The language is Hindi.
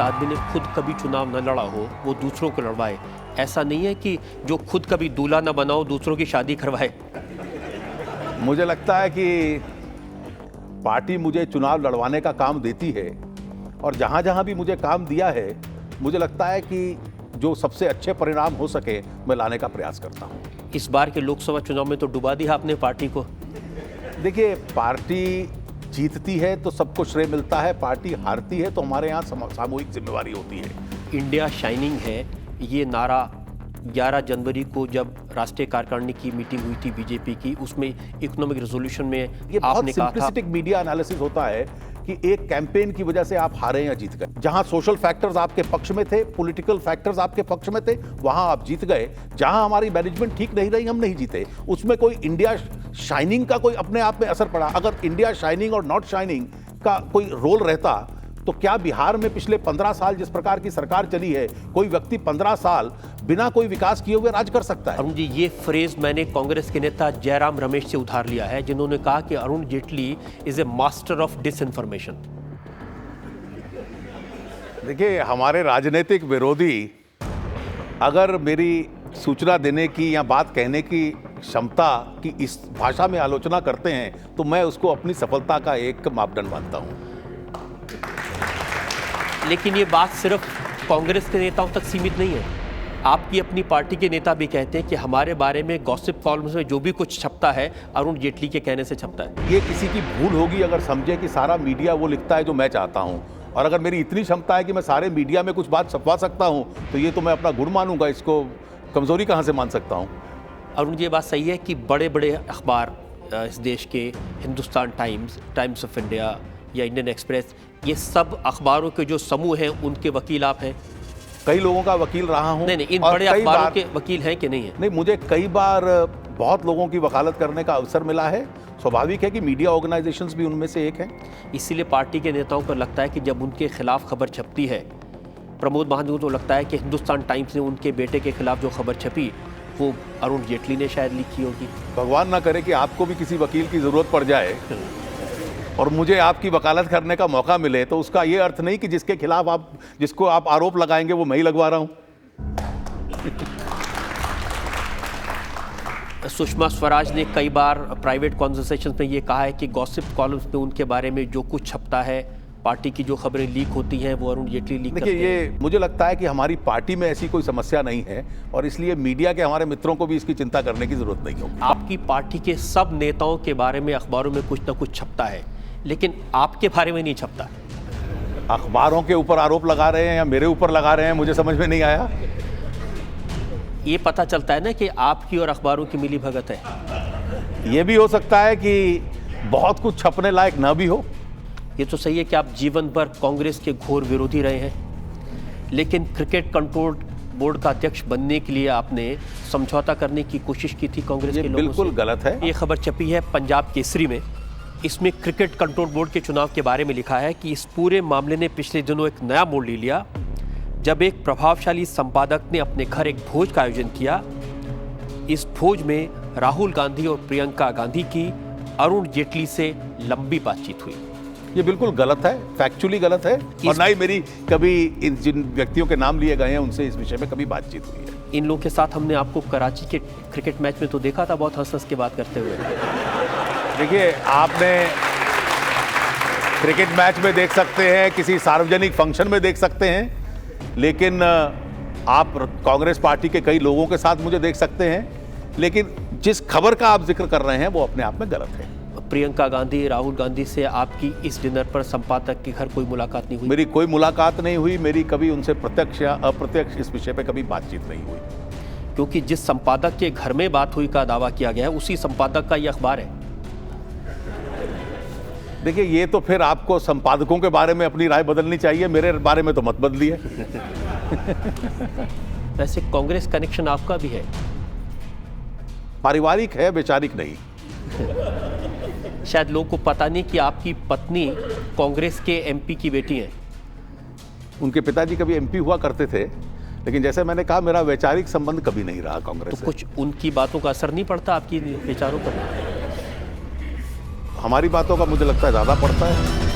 जिस आदमी ने खुद कभी चुनाव न लड़ा हो वो दूसरों को लड़वाए, ऐसा नहीं है कि जो खुद कभी दूल्हा न बना हो दूसरों की शादी करवाए? मुझे लगता है कि पार्टी मुझे चुनाव लड़वाने का काम देती है और जहां जहां भी मुझे काम दिया है, मुझे लगता है कि जो सबसे अच्छे परिणाम हो सके मैं लाने का प्रयास करता हूं। इस बार के लोकसभा चुनाव में तो डुबा दिया आपने पार्टी को। देखिए, पार्टी जीतती है तो सबको श्रेय मिलता है, पार्टी हारती है तो हमारे यहाँ सामूहिक जिम्मेवारी होती है। इंडिया शाइनिंग है, ये नारा 11 जनवरी को जब राष्ट्रीय कार्यकारिणी की मीटिंग हुई थी बीजेपी की, उसमें इकोनॉमिक रेजोल्यूशन में ये बहुत आपने कहा था। सिंपलिस्टिक मीडिया एनालिसिस होता है कि एक कैंपेन की वजह से आप हारे या जीत गए। जहां सोशल फैक्टर्स आपके पक्ष में थे, पॉलिटिकल फैक्टर्स आपके पक्ष में थे, वहां आप जीत गए। जहां हमारी मैनेजमेंट ठीक नहीं रही, हम नहीं जीते। उसमें कोई इंडिया शाइनिंग का कोई अपने आप में असर पड़ा? अगर इंडिया शाइनिंग और नॉट शाइनिंग का कोई रोल रहता तो क्या बिहार में पिछले 15 साल जिस प्रकार की सरकार चली है, कोई व्यक्ति 15 साल बिना कोई विकास किए हुए राज कर सकता है? अरुण जी, ये फ्रेज मैंने कांग्रेस के नेता जयराम रमेश से उधार लिया है, जिन्होंने कहा कि Arun Jaitley is a master of disinformation. देखिए, हमारे राजनीतिक विरोधी अगर मेरी सूचना देने की या बात कहने की क्षमता की इस भाषा में आलोचना करते हैं तो मैं उसको अपनी सफलता का एक मापदंड मानता हूं। लेकिन ये बात सिर्फ कांग्रेस के नेताओं तक सीमित नहीं है। आपकी अपनी पार्टी के नेता भी कहते हैं कि हमारे बारे में गॉसिप कॉलम्स में जो भी कुछ छपता है अरुण जेटली के कहने से छपता है। ये किसी की भूल होगी अगर समझे कि सारा मीडिया वो लिखता है जो मैं चाहता हूं, और अगर मेरी इतनी क्षमता है कि मैं सारे मीडिया में कुछ बात छपवा सकता हूं तो ये तो मैं अपना गुण मानूंगा, इसको कमजोरी कहां से मान सकता हूं? अरुण जी, ये बात सही है कि बड़े बड़े अखबार इस देश के, Hindustan times, times of India या इंडियन एक्सप्रेस, ये सब अखबारों के जो समूह हैं उनके वकील आप हैं? कई लोगों का वकील रहा हूं। नहीं, इन बड़े अखबारों के वकील हैं कि नहीं है? नहीं, मुझे कई बार बहुत लोगों की वकालत करने का अवसर मिला है। स्वाभाविक है कि मीडिया ऑर्गेनाइजेशंस भी उनमें से एक हैं। इसीलिए पार्टी के नेताओं को लगता है कि जब उनके खिलाफ खबर छपती है, प्रमोद महाजन को लगता है कि हिंदुस्तान टाइम्स ने उनके बेटे के खिलाफ जो खबर छपी वो अरुण जेटली ने शायद लिखी होगी। भगवान ना करे कि आपको भी किसी वकील की जरूरत पड़ जाए और मुझे आपकी वकालत करने का मौका मिले, तो उसका ये अर्थ नहीं कि जिसको आप आरोप लगाएंगे वो मैं ही लगवा रहा हूं। सुषमा स्वराज ने कई बार प्राइवेट कॉन्वर्सेशंस में ये कहा है कि गॉसिप कॉलम्स में उनके बारे में जो कुछ छपता है, पार्टी की जो खबरें लीक होती हैं वो अरुण जेटली लीक करते हैं। देखिए, ये मुझे लगता है कि हमारी पार्टी में ऐसी कोई समस्या नहीं है और इसलिए मीडिया के हमारे मित्रों को भी इसकी चिंता करने की जरूरत नहीं होगी। आपकी पार्टी के सब नेताओं के बारे में अखबारों में कुछ ना कुछ छपता है, लेकिन आपके बारे में नहीं छपता। अखबारों के ऊपर आरोप लगा रहे हैं या मेरे ऊपर लगा रहे हैं, मुझे समझ में नहीं आया। ये पता चलता है ना कि आपकी और अखबारों की मिली भगत है। ये भी हो सकता है कि बहुत कुछ छपने लायक ना भी हो। ये तो सही है कि आप जीवन भर कांग्रेस के घोर विरोधी रहे हैं, लेकिन क्रिकेट कंट्रोल बोर्ड का अध्यक्ष बनने के लिए आपने समझौता करने की कोशिश की थी कांग्रेस के लोगों से। बिल्कुल गलत है। ये खबर छपी है पंजाब केसरी में। इसमें क्रिकेट कंट्रोल बोर्ड के चुनाव के बारे में लिखा है कि इस पूरे मामले ने पिछले दिनों एक नया मोड़ ले लिया जब एक प्रभावशाली संपादक ने अपने घर एक भोज का आयोजन किया। इस भोज में राहुल गांधी और प्रियंका गांधी की अरुण जेटली से लंबी बातचीत हुई। ये बिल्कुल गलत है, फैक्चुअली गलत है, और ना ही मेरी कभी जिन व्यक्तियों के नाम लिए गए हैं उनसे इस विषय में कभी बातचीत हुई है। इन लोगों के साथ हमने आपको कराची के क्रिकेट मैच में तो देखा था बहुत हंस हंस के बात करते हुए। देखिए, आपने क्रिकेट मैच में देख सकते हैं, किसी सार्वजनिक फंक्शन में देख सकते हैं, लेकिन आप कांग्रेस पार्टी के कई लोगों के साथ मुझे देख सकते हैं, लेकिन जिस खबर का आप जिक्र कर रहे हैं वो अपने आप में गलत है। प्रियंका गांधी, राहुल गांधी से आपकी इस डिनर पर संपादक के घर कोई मुलाकात नहीं हुई? मेरी कोई मुलाकात नहीं हुई, मेरी कभी उनसे प्रत्यक्ष या अप्रत्यक्ष इस विषय पे कभी बातचीत नहीं हुई। क्योंकि जिस संपादक के घर में बात हुई का दावा किया गया है उसी संपादक का यह अखबार है। देखिए, ये तो फिर आपको संपादकों के बारे में अपनी राय बदलनी चाहिए, मेरे बारे में तो मत बदलिए। वैसे कांग्रेस कनेक्शन आपका भी है? पारिवारिक है, वैचारिक नहीं। शायद लोगों को पता नहीं कि आपकी पत्नी कांग्रेस के एमपी की बेटी है। उनके पिताजी कभी एमपी हुआ करते थे, लेकिन जैसे मैंने कहा मेरा वैचारिक संबंध कभी नहीं रहा कांग्रेस से। तो कुछ उनकी बातों का असर नहीं पड़ता आपकी विचारों पर? हमारी बातों का मुझे लगता है ज़्यादा पड़ता है।